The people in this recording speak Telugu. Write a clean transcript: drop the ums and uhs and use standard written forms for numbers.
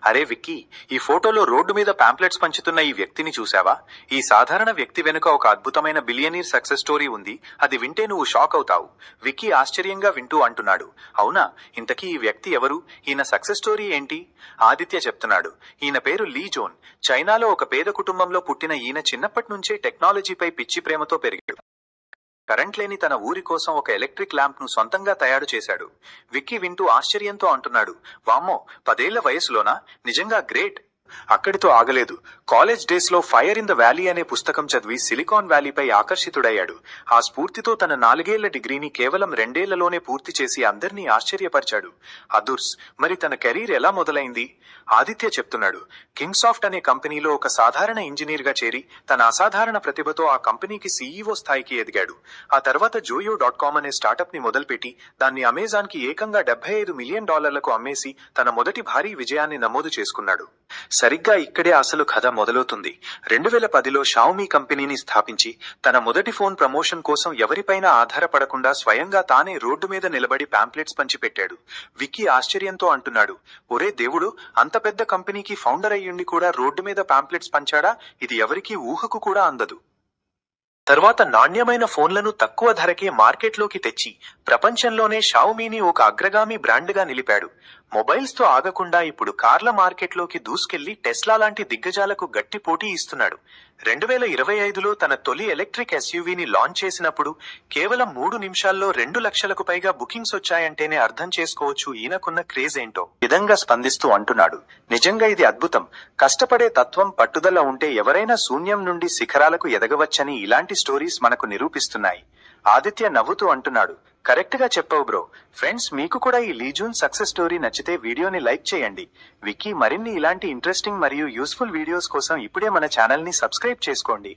అరే విక్కీ, ఈ ఫోటోలో రోడ్డు మీద పాంప్లెట్స్ పంచుతున్న ఈ వ్యక్తిని చూశావా? ఈ సాధారణ వ్యక్తి వెనుక ఒక అద్భుతమైన బిలియనీర్ సక్సెస్ స్టోరీ ఉంది. అది వింటే నువ్వు షాక్ అవుతావు. విక్కీ ఆశ్చర్యంగా వింటూ అంటున్నాడు, అవునా, ఇంతకీ ఈ వ్యక్తి ఎవరు? ఈయన సక్సెస్ స్టోరీ ఏంటి? ఆదిత్య చెప్తున్నాడు, ఈయన పేరు లీ జోన్. చైనాలో ఒక పేద కుటుంబంలో పుట్టిన ఈయన చిన్నప్పటి నుంచే టెక్నాలజీపై పిచ్చి ప్రేమతో పెరిగాడు. కరెంట్ లేని తన ఊరి కోసం ఒక ఎలక్ట్రిక్ ల్యాంప్ ను సొంతంగా తయారు చేశాడు. విక్కీ వింటూ ఆశ్చర్యంతో అంటున్నాడు, వామ్మో, 10 ఏళ్ల వయసులోనా? నిజంగా గ్రేట్. అక్కడితో ఆగలేదు. కాలేజ్ డేస్ లో ఫైర్ ఇన్ ద వ్యాలీ అనే పుస్తకం చదివి సిలికాన్ వ్యాలీపై ఆకర్షితుడయ్యాడు. ఆ స్ఫూర్తితో తన 4 ఏళ్ల డిగ్రీని కేవలం 2 ఏళ్లలోనే పూర్తి చేసి అందర్నీ ఆశ్చర్యపరిచాడు. అదుర్స్, మరి తన కెరీర్ ఎలా మొదలైంది? ఆదిత్య చెప్తున్నాడు, కింగ్సాఫ్ట్ అనే కంపెనీలో ఒక సాధారణ ఇంజనీర్ గా చేరి తన అసాధారణ ప్రతిభతో ఆ కంపెనీకి సీఈఓ స్థాయికి ఎదిగాడు. ఆ తర్వాత JoYo.com అనే స్టార్టప్ ని మొదలుపెట్టి దాన్ని అమెజాన్ కి ఏకంగా $75 మిలియన్ అమ్మేసి తన మొదటి భారీ విజయాన్ని నమోదు చేసుకున్నాడు. సరిగ్గా ఇక్కడే అసలు కథ మొదలవుతుంది. 2010లో షావమీ కంపెనీని స్థాపించి తన మొదటి ఫోన్ ప్రమోషన్ కోసం ఎవరిపైనా ఆధారపడకుండా స్వయంగా తానే రోడ్డు మీద నిలబడి పాంప్లెట్స్ పంచిపెట్టాడు. విక్కీ ఆశ్చర్యంతో అంటున్నాడు, ఒరే దేవుడు, అంత పెద్ద కంపెనీకి ఫౌండర్ అయ్యుండి కూడా రోడ్డు మీద పాంప్లెట్స్ పంచాడా? ఇది ఎవరికీ ఊహకు కూడా అందదు. తర్వాత నాణ్యమైన ఫోన్లను తక్కువ ధరకే మార్కెట్లోకి తెచ్చి ప్రపంచంలోనే షావమీని ఒక అగ్రగామి బ్రాండ్గా నిలిపాడు. మొబైల్స్ తో ఆగకుండా ఇప్పుడు కార్ల మార్కెట్లోకి దూసుకెళ్లి టెస్లా లాంటి దిగ్గజాలకు గట్టి పోటీ ఇస్తున్నాడు. 2025లో తన తొలి ఎలక్ట్రిక్ ఎస్యూవీని లాంచ్ చేసినప్పుడు కేవలం 3 నిమిషాల్లో 2 లక్షలకు పైగా బుకింగ్స్ వచ్చాయంటేనే అర్థం చేసుకోవచ్చు ఈయనకున్న క్రేజ్ ఏంటో. విధంగా స్పందిస్తూ అంటున్నాడు, నిజంగా ఇది అద్భుతం. కష్టపడే తత్వం, పట్టుదల ఉంటే ఎవరైనా శూన్యం నుండి శిఖరాలకు ఎదగవచ్చని ఇలాంటి స్టోరీస్ మనకు నిరూపిస్తున్నాయి. ఆదిత్య నవ్వుతూ అంటున్నాడు, కరెక్ట్ గా చెప్పావు బ్రో. ఫ్రెండ్స్, మీకు కూడా ఈ లీ జూన్ సక్సెస్ స్టోరీ నచ్చితే వీడియోని లైక్ చేయండి. విక్కీ మరిన్ని ఇలాంటి ఇంట్రెస్టింగ్ మరియు యూస్ఫుల్ వీడియోస్ కోసం ఇప్పుడే మన ఛానల్ ని సబ్స్క్రైబ్ చేసుకోండి.